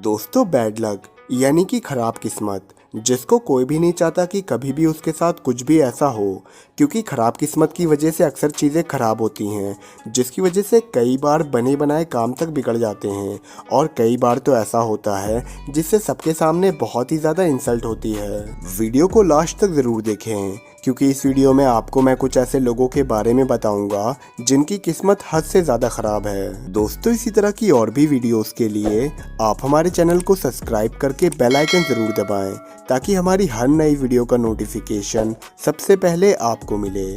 दोस्तों, bad luck यानी कि खराब किस्मत, जिसको कोई भी नहीं चाहता कि कभी भी उसके साथ कुछ भी ऐसा हो, क्योंकि खराब किस्मत की वजह से अक्सर चीज़ें खराब होती हैं, जिसकी वजह से कई बार बने बनाए काम तक बिगड़ जाते हैं। और कई बार तो ऐसा होता है जिससे सबके सामने बहुत ही ज़्यादा इंसल्ट होती है। वीडियो को लास्ट तक ज़रूर देखें, क्योंकि इस वीडियो में आपको मैं कुछ ऐसे लोगों के बारे में बताऊंगा जिनकी किस्मत हद से ज़्यादा ख़राब है। दोस्तों, इसी तरह की और भी वीडियोस के लिए आप हमारे चैनल को सब्सक्राइब करके बेल आइकन ज़रूर दबाएं, ताकि हमारी हर नई वीडियो का नोटिफिकेशन सबसे पहले आपको मिले।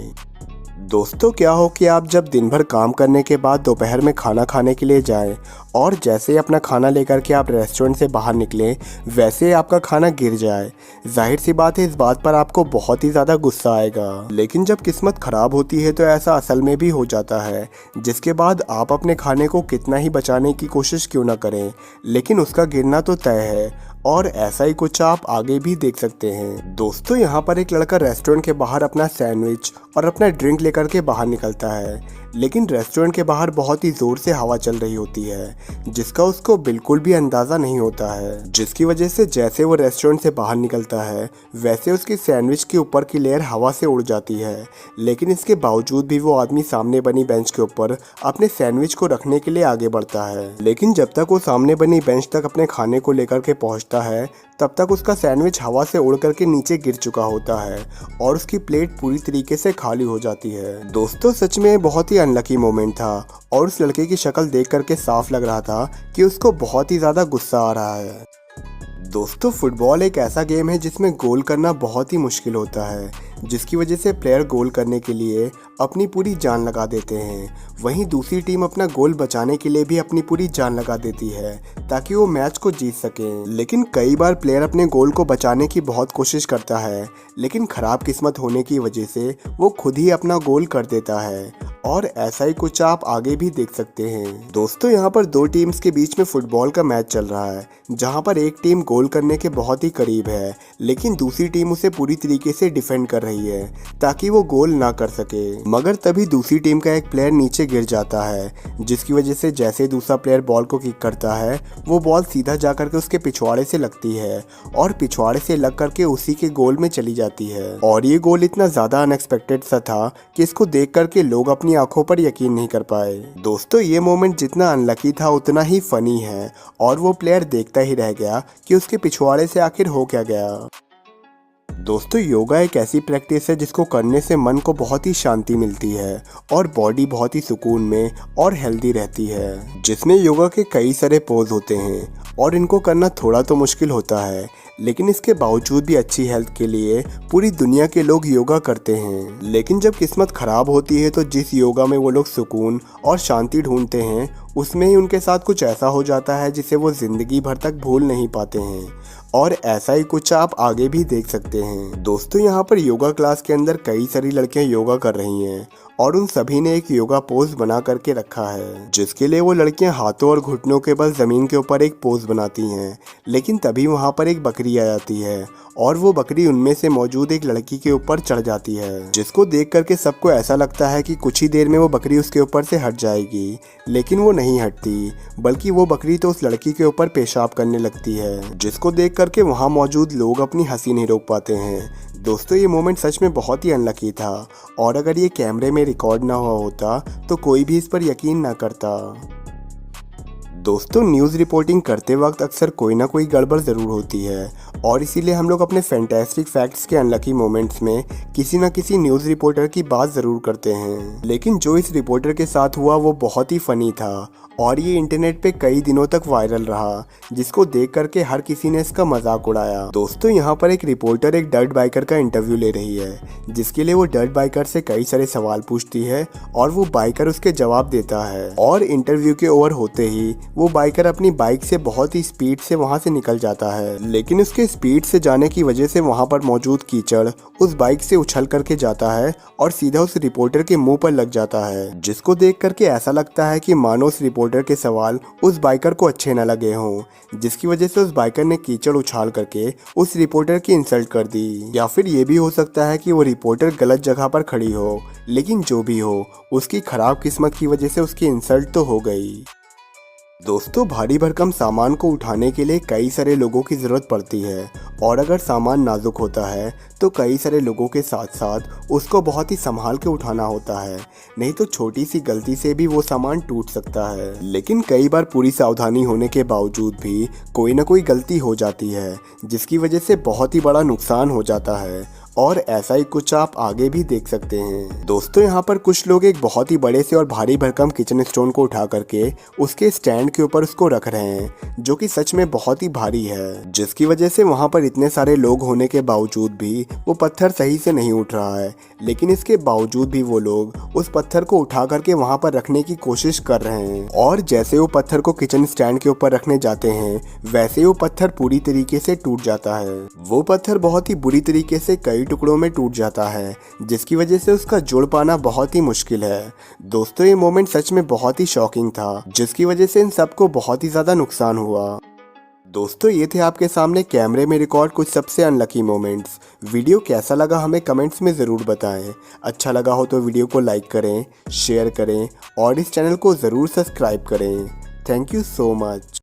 दोस्तों, क्या हो कि आप जब दिन भर काम करने के बाद दोपहर में खाना खाने के लिए जाएं और जैसे ही अपना खाना लेकर के आप रेस्टोरेंट से बाहर निकलें, वैसे ही आपका खाना गिर जाए। जाहिर सी बात है, इस बात पर आपको बहुत ही ज़्यादा गुस्सा आएगा। लेकिन जब किस्मत ख़राब होती है तो ऐसा असल में भी हो जाता है, जिसके बाद आप अपने खाने को कितना ही बचाने की कोशिश क्यों ना करें, लेकिन उसका गिरना तो तय है। और ऐसा ही कुछ आप आगे भी देख सकते हैं। दोस्तों, यहाँ पर एक लड़का रेस्टोरेंट के बाहर अपना सैंडविच और अपना ड्रिंक लेकर के बाहर निकलता है, लेकिन रेस्टोरेंट के बाहर बहुत ही ज़ोर से हवा चल रही होती है, जिसका उसको बिल्कुल भी अंदाज़ा नहीं होता है, जिसकी वजह से जैसे वो रेस्टोरेंट से बाहर निकलता है वैसे उसकी सैंडविच के ऊपर की लेयर हवा से उड़ जाती है। लेकिन इसके बावजूद भी वो आदमी सामने बनी बेंच के ऊपर अपने सैंडविच को रखने के लिए आगे बढ़ता है। लेकिन जब तक वो सामने बनी बेंच तक अपने खाने को लेकर के पहुंचता है, तब तक उसका सैंडविच हवा से उड़ करके नीचे गिर चुका होता है और उसकी प्लेट पूरी तरीके से खाली हो जाती है। दोस्तों, सच में बहुत ही अनलकी मोमेंट था और उस लड़के की शक्ल देख करके साफ लग रहा था कि उसको बहुत ही ज़्यादा गुस्सा आ रहा है। दोस्तों, फुटबॉल एक ऐसा गेम है जिसमें गोल करना बहुत ही मुश्किल होता है, जिसकी वजह से प्लेयर गोल करने के लिए अपनी पूरी जान लगा देते हैं। वहीं दूसरी टीम अपना गोल बचाने के लिए भी अपनी पूरी जान लगा देती है, ताकि वो मैच को जीत सकें। लेकिन कई बार प्लेयर अपने गोल को बचाने की बहुत कोशिश करता है, लेकिन ख़राब किस्मत होने की वजह से वो खुद ही अपना गोल कर देता है। और ऐसा ही कुछ आप आगे भी देख सकते हैं। दोस्तों, यहाँ पर दो टीम्स के बीच में फुटबॉल का मैच चल रहा है, जहाँ पर एक टीम गोल करने के बहुत ही करीब है, लेकिन दूसरी टीम उसे पूरी तरीके से डिफेंड कर रही है ताकि वो गोल ना कर सके। मगर तभी दूसरी टीम का एक प्लेयर नीचे गिर जाता है, जिसकी वजह से जैसे दूसरा प्लेयर बॉल को किक करता है, वो बॉल सीधा जा करके उसके पिछवाड़े से लगती है और पिछवाड़े से लग करके उसी के गोल में चली जाती है। और ये गोल इतना ज़्यादा अनएक्सपेक्टेड सा था कि इसको देख करके लोग अपनी आंखों पर यकीन नहीं कर पाए। दोस्तों, ये मोमेंट जितना अनलकी था उतना ही फनी है, और वो प्लेयर देखता ही रह गया कि उसके पिछवाड़े से आखिर हो क्या गया। दोस्तों, योगा एक ऐसी प्रैक्टिस है जिसको करने से मन को बहुत ही शांति मिलती है और बॉडी बहुत ही सुकून में और हेल्दी रहती है, जिसमें योगा के कई सारे पोज होते हैं और इनको करना थोड़ा तो मुश्किल होता है, लेकिन इसके बावजूद भी अच्छी हेल्थ के लिए पूरी दुनिया के लोग योगा करते हैं। लेकिन जब किस्मत खराब होती है तो जिस योगा में वो लोग सुकून और शांति ढूंढते हैं, उसमें ही उनके साथ कुछ ऐसा हो जाता है जिसे वो जिंदगी भर तक भूल नहीं पाते हैं। और ऐसा ही कुछ आप आगे भी देख सकते हैं। दोस्तों, यहाँ पर योगा क्लास के अंदर कई सारी लड़कियां योगा कर रही हैं और उन सभी ने एक योगा पोज बना करके रखा है, जिसके लिए वो लड़कियां हाथों और घुटनों के बल जमीन के ऊपर एक पोज बनाती हैं। लेकिन तभी वहाँ पर एक बकरी आ जाती है और वो बकरी उनमें से मौजूद एक लड़की के ऊपर चढ़ जाती है, जिसको देख करके सबको ऐसा लगता है कि कुछ ही देर में वो बकरी उसके ऊपर से हट जाएगी। लेकिन वो नहीं हटती, बल्कि वो बकरी तो उस लड़की के ऊपर पेशाब करने लगती है, जिसको देख करके वहाँ मौजूद लोग अपनी हंसी नहीं रोक पाते हैं। दोस्तों, ये मोमेंट सच में बहुत ही अनलकी था, और अगर ये कैमरे में रिकॉर्ड ना हुआ होता तो कोई भी इस पर यकीन ना करता। दोस्तों, न्यूज़ रिपोर्टिंग करते वक्त अक्सर कोई ना कोई गड़बड़ ज़रूर होती है, और इसीलिए हम लोग अपने फैंटास्टिक फैक्ट्स के अनलकी मोमेंट्स में किसी न किसी न्यूज़ रिपोर्टर की बात ज़रूर करते हैं। लेकिन जो इस रिपोर्टर के साथ हुआ वो बहुत ही फ़नी था, और ये इंटरनेट पे कई दिनों तक वायरल रहा, जिसको देख करके हर किसी ने इसका मजाक उड़ाया। दोस्तों, यहाँ पर एक रिपोर्टर एक डर्ट बाइकर का इंटरव्यू ले रही है, जिसके लिए वो डर्ट बाइकर से कई सारे सवाल पूछती है और वो बाइकर उसके जवाब देता है। और इंटरव्यू के ओवर होते ही वो बाइकर अपनी बाइक से बहुत ही स्पीड से वहाँ से निकल जाता है, लेकिन उसके स्पीड से जाने की वजह से वहाँ पर मौजूद कीचड़ उस बाइक से उछल करके जाता है और सीधा उस रिपोर्टर के मुंह पर लग जाता है, जिसको देख करके ऐसा लगता है कि मानो उस रिपोर्टर के सवाल उस बाइकर को अच्छे न लगे हों, जिसकी वजह से उस बाइकर ने कीचड़ उछाल करके उस रिपोर्टर की इंसल्ट कर दी। या फिर ये भी हो सकता है कि वो रिपोर्टर गलत जगह पर खड़ी हो, लेकिन जो भी हो, उसकी खराब किस्मत की वजह से उसकी इंसल्ट तो हो गई। दोस्तों भारी भरकम सामान को उठाने के लिए कई सारे लोगों की ज़रूरत पड़ती है और अगर सामान नाजुक होता है तो कई सारे लोगों के साथ साथ उसको बहुत ही संभाल के उठाना होता है, नहीं तो छोटी सी गलती से भी वो सामान टूट सकता है। लेकिन कई बार पूरी सावधानी होने के बावजूद भी कोई ना कोई गलती हो जाती है जिसकी वजह से बहुत ही बड़ा नुकसान हो जाता है और ऐसा ही कुछ आप आगे भी देख सकते हैं। दोस्तों यहाँ पर कुछ लोग एक बहुत ही बड़े से और भारी भरकम किचन स्टोन को उठा करके उसके स्टैंड के ऊपर उसको रख रहे हैं जो कि सच में बहुत ही भारी है, जिसकी वजह से वहाँ पर इतने सारे लोग होने के बावजूद भी वो पत्थर सही से नहीं उठ रहा है। लेकिन इसके बावजूद भी वो लोग उस पत्थर को उठा करके वहाँ पर रखने की कोशिश कर रहे हैं और जैसे वो पत्थर को किचन स्टैंड के ऊपर रखने जाते हैं वैसे वो पत्थर पूरी तरीके से टूट जाता है। वो पत्थर बहुत ही बुरी तरीके से कई टुकड़ों में टूट जाता है जिसकी वजह से उसका जुड़ पाना बहुत ही मुश्किल है। दोस्तों ये मोमेंट सच में बहुत ही शॉकिंग था जिसकी वजह से इन सबको बहुत ही ज़्यादा नुकसान हुआ। दोस्तों ये थे आपके सामने कैमरे में रिकॉर्ड कुछ सबसे अनलकी मोमेंट्स। वीडियो कैसा लगा हमें कमेंट्स में ज़रूर बताएं। अच्छा लगा हो तो वीडियो को लाइक करें, शेयर करें और इस चैनल को ज़रूर सब्सक्राइब करें। Thank you so much.